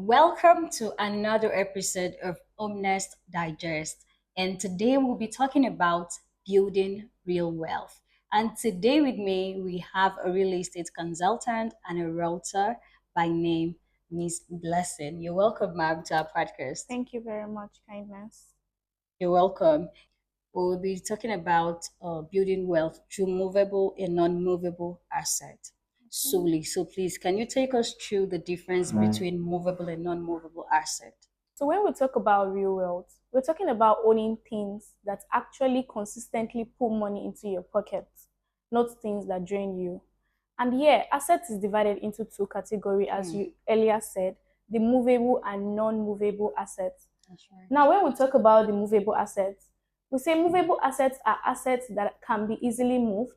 Welcome to another episode of Homenest Digest. And today we'll be talking about building real wealth. And today with me, we have a real estate consultant and a realtor by name Miss Blessing. You're welcome, ma'am, to our podcast. Thank you very much, kindness. You're welcome. We'll be talking about building wealth through movable and non-movable assets solely. So please, can you take us through the difference between movable and non-movable asset? So, when we talk about real wealth, we're talking about owning things that actually consistently put money into your pocket, not things that drain you. And yeah, assets is divided into two categories, as you earlier said, the movable and non-movable assets. That's right. Now, when we talk about the movable assets, we say movable assets are assets that can be easily moved,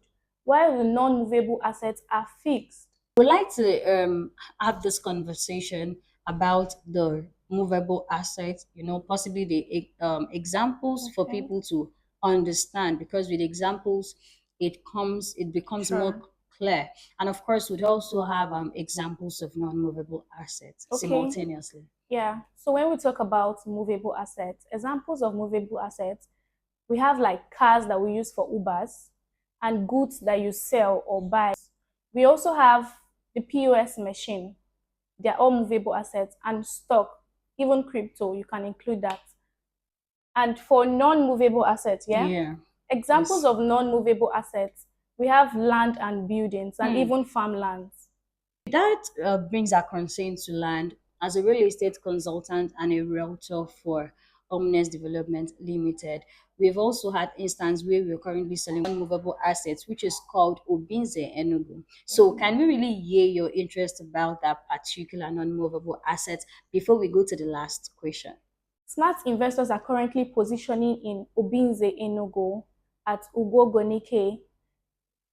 while the non-movable assets are fixed. We'd like to have this conversation about the movable assets, possibly the examples for Okay. people to understand, because with examples, it becomes more Sure. clear. And of course, we'd also have examples of non-movable assets Okay. simultaneously. Yeah. So when we talk about movable assets, examples of movable assets, we have like cars that we use for Ubers and goods that you sell or buy. We also have the POS machine. They're all movable assets and stock, even crypto, you can include that. And for non-movable assets, yeah, Yeah. examples Yes. of non-movable assets, we have land and buildings and even farmlands. That brings our concern to land. As a real estate consultant and a realtor for Homenest Development Limited, we've also had instances where we're currently selling one movable assets, which is called Obinze Enugu. So, can we really hear your interest about that particular non-movable asset before we go to the last question? Smart investors are currently positioning in Obinze Enugu at Ugogonike.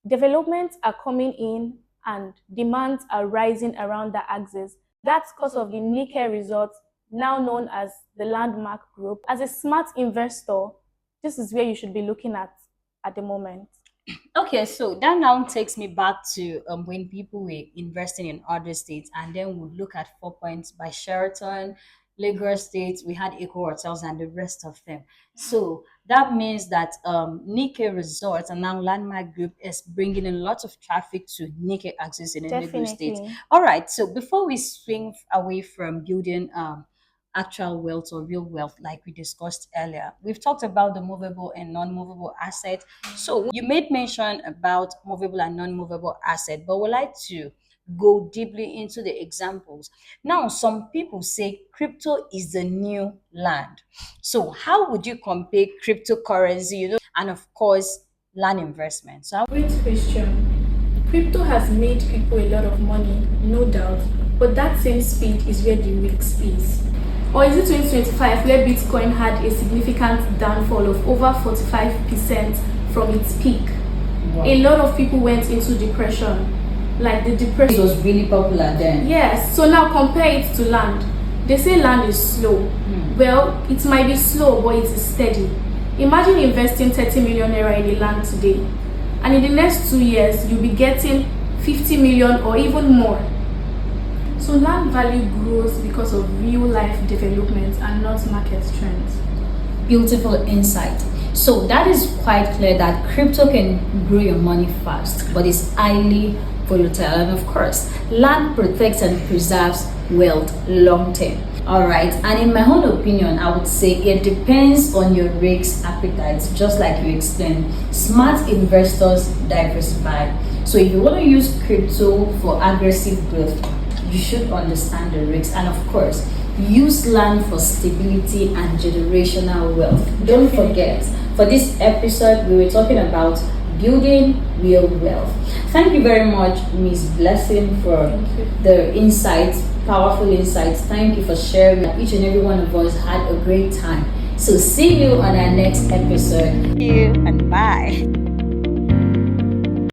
Developments are coming in and demands are rising around the axis. That's because of the Nike resort, now known as the Landmark Group. As a smart investor, this is where you should be looking at the moment. Okay, so that now takes me back to when people were investing in other states, and then we look at 4 Points by Sheraton, Lagos State, we had Eco Hotels, and the rest of them. So that means that Nike Resorts and now Landmark Group is bringing in lots of traffic to Nike Axis in Lagos State. Definitely. All right, so before we swing away from building actual wealth or real wealth, like we discussed earlier. We've talked about the movable and non-movable asset. So you made mention about movable and non-movable asset, but we'd like to go deeply into the examples. Now, some people say crypto is the new land. So how would you compare cryptocurrency, and of course, land investment? So Great question. Crypto has made people a lot of money, no doubt, but that same speed is where the risk is. Or is it 2025 where Bitcoin had a significant downfall of over 45% from its peak? wow. A lot of people went into depression. Like the It depression. was really popular then. Yes, so now compare it to land. They say land is slow. Well, it might be slow, but it is steady. Imagine investing 30 million naira in a land today, and in the next 2 years, you'll be getting 50 million or even more. So land value grows because of real life development and not market trends. Beautiful insight. So that is quite clear that crypto can grow your money fast, but it's highly volatile. And of course, land protects and preserves wealth long term. All right. And in my own opinion, I would say it depends on your risk appetite, just like you explained. Smart investors diversify. So if you want to use crypto for aggressive growth, you should understand the risks. And of course, use land for stability and generational wealth. Don't forget, for this episode, we were talking about building real wealth. Thank you very much, Miss Blessing, for the insights, powerful insights. Thank you for sharing. Each and every one of us had a great time. So see you on our next episode. Thank you and bye.